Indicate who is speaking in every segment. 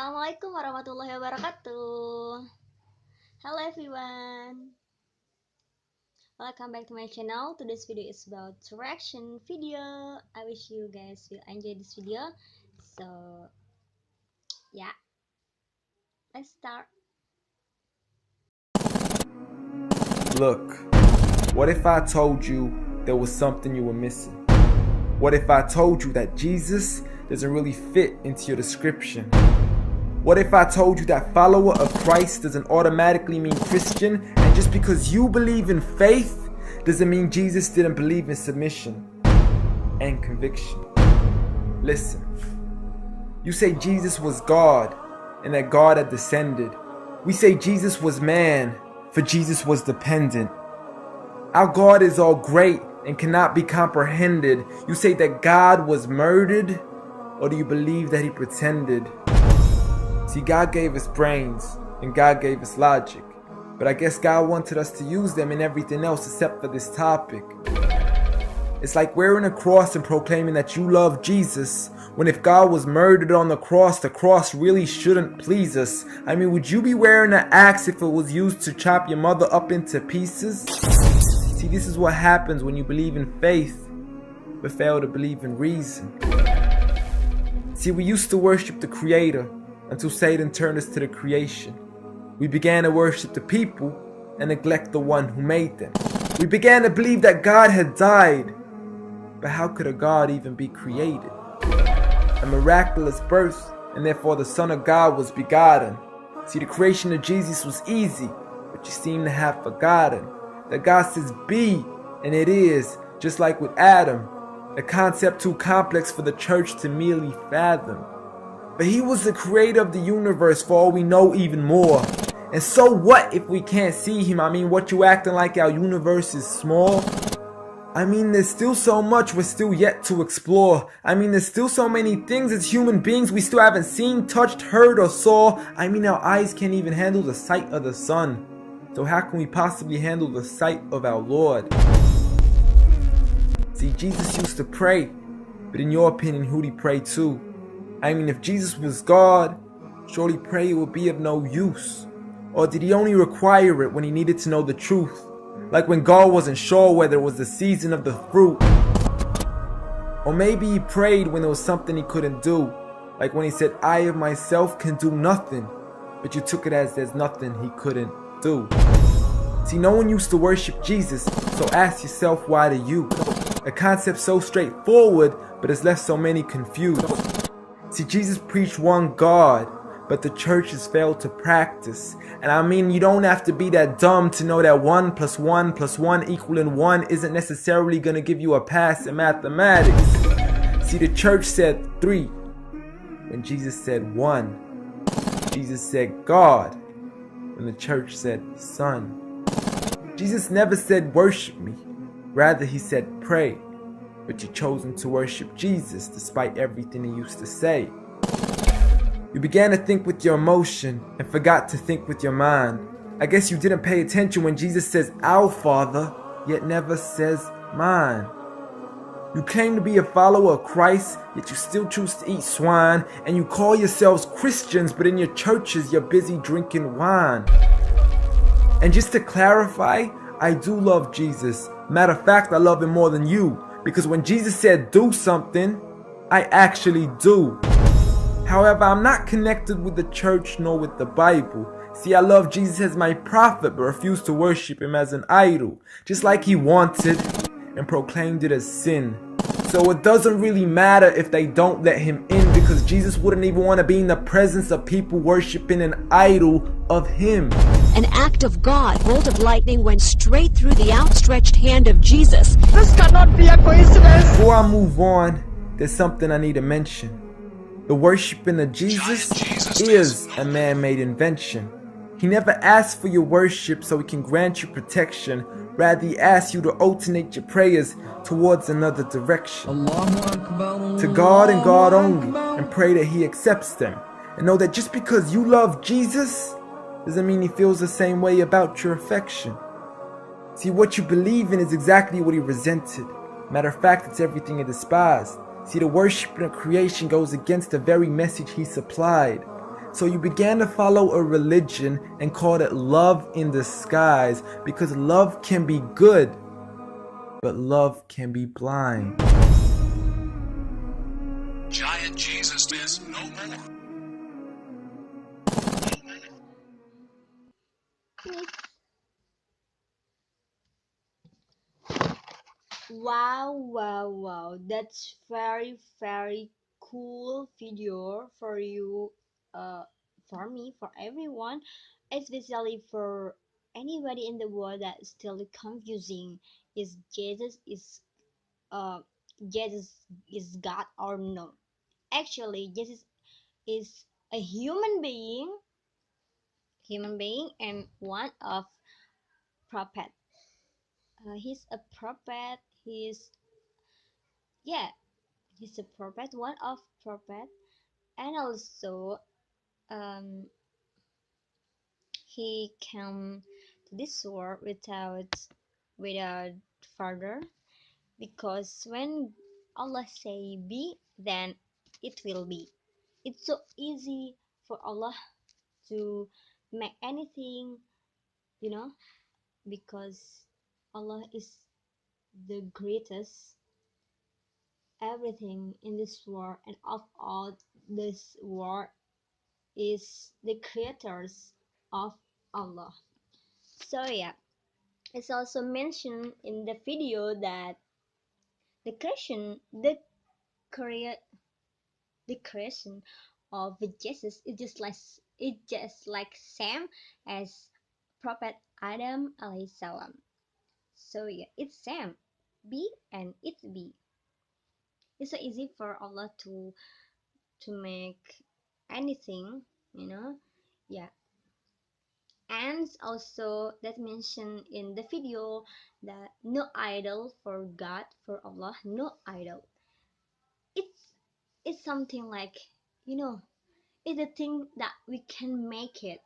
Speaker 1: Assalamualaikum warahmatullahi wabarakatuh. Hello everyone. Welcome back to my channel. Today's video is about reaction video. I wish you guys will enjoy this video. So yeah, let's start.
Speaker 2: Look, what if I told you there was something you were missing? What if I told you that Jesus doesn't really fit into your description? What if I told you that follower of Christ doesn't automatically mean Christian, and just because you believe in faith doesn't mean Jesus didn't believe in submission and conviction? Listen, you say Jesus was God and that God had descended. We say Jesus was man, for Jesus was dependent. Our God is all great and cannot be comprehended. You say that God was murdered, or do you believe that he pretended? See, God gave us brains and God gave us logic, but I guess God wanted us to use them in everything else except for this topic. It's like wearing a cross and proclaiming that you love Jesus, when if God was murdered on the cross really shouldn't please us. I mean, would you be wearing an axe if it was used to chop your mother up into pieces? See, this is what happens when you believe in faith, but fail to believe in reason. See, we used to worship the Creator until Satan turned us to the creation. We began to worship the people and neglect the one who made them. We began to believe that God had died, but how could a God even be created? A miraculous birth, and therefore the Son of God was begotten. See, the creation of Jesus was easy, but you seem to have forgotten that God says be, and it is, just like with Adam, a concept too complex for the church to merely fathom. But he was the creator of the universe, for all we know, even more. And so what if we can't see him? I mean, what you acting like our universe is small? I mean, there's still so much we're still yet to explore. I mean, there's still so many things as human beings we still haven't seen, touched, heard, or saw. I mean, our eyes can't even handle the sight of the sun. So how can we possibly handle the sight of our Lord? See, Jesus used to pray, but in your opinion, who'd he pray to? I mean, if Jesus was God, surely prayer would be of no use. Or did he only require it when he needed to know the truth? Like when God wasn't sure whether it was the season of the fruit. Or maybe he prayed when there was something he couldn't do. Like when he said, I of myself can do nothing. But you took it as there's nothing he couldn't do. See, no one used to worship Jesus, so ask yourself, why do you? A concept so straightforward, but has left so many confused. See, Jesus preached one God, but the church has failed to practice. And I mean, you don't have to be that dumb to know that 1 + 1 + 1 equaling 1 isn't necessarily going to give you a pass in mathematics. See, the church said 3, when Jesus said 1. Jesus said God, when the church said Son. Jesus never said worship me, rather he said pray. But you've chosen to worship Jesus despite everything he used to say. You began to think with your emotion and forgot to think with your mind. I guess you didn't pay attention when Jesus says our Father, yet never says mine. You claim to be a follower of Christ, yet you still choose to eat swine. And you call yourselves Christians, but in your churches you're busy drinking wine. And just to clarify, I do love Jesus. Matter of fact, I love him more than you. Because when Jesus said do something, I actually do. However, I'm not connected with the church nor with the Bible. See, I love Jesus as my prophet, but refuse to worship him as an idol, just like he wanted and proclaimed it as sin. So it doesn't really matter if they don't let him in, because Jesus wouldn't even want to be in the presence of people worshiping an idol of him.
Speaker 3: An act of God, bolt of lightning went straight through the outstretched hand of Jesus.
Speaker 4: This cannot be a coincidence.
Speaker 2: Before I move on, there's something I need to mention. The worshiping of Jesus is a man-made invention. He never asked for your worship so he can grant you protection. Rather, he asks you to alternate your prayers towards another direction. To God and God only, and pray that he accepts them. And know that just because you love Jesus doesn't mean he feels the same way about your affection. See, what you believe in is exactly what he resented. Matter of fact, it's everything he despised. See, the worship of creation goes against the very message he supplied. So you began to follow a religion and called it love in disguise, because love can be good, but love can be blind.
Speaker 5: Giant Jesus is no more.
Speaker 1: Wow, wow, wow. That's very, very cool video for you, for me, for everyone, especially for anybody in the world that's still confusing. Is uh Jesus is God or no? Actually, Jesus is a human being and one of prophet. He's a prophet. Yeah, he's a prophet, one of prophet, and also um, he came to this world without father, because when Allah say be, then it will be. It's so easy for Allah to make anything, you know, because Allah is the greatest everything in this world, and of all this world is the creators of Allah. So yeah, it's also mentioned in the video that the creation, crea- the creation of Jesus is just like same as Prophet Adam alayhi salam. So yeah, it's same, be and it be. It's so easy for Allah to make anything, you know. Yeah, and also that mentioned in the video that no idol for God, for Allah, no idol. It's it's something like, you know, it's a thing that we can make it,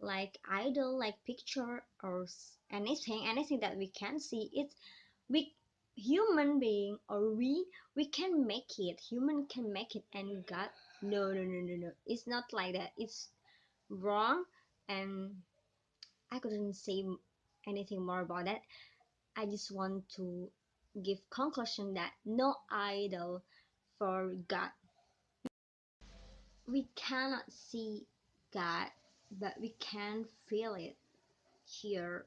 Speaker 1: like idol, like picture or anything that we can see. It's we human being, or we can make it, human can make it, and God, no, no, no, no, no, it's not like that. It's wrong. And I couldn't say anything more about that. I just want to give conclusion that no idol for God. We cannot see God, but we can feel it here.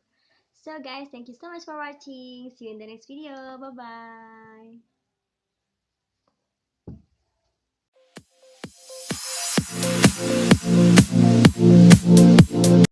Speaker 1: So guys, thank you so much for watching. See you in the next video. Bye bye.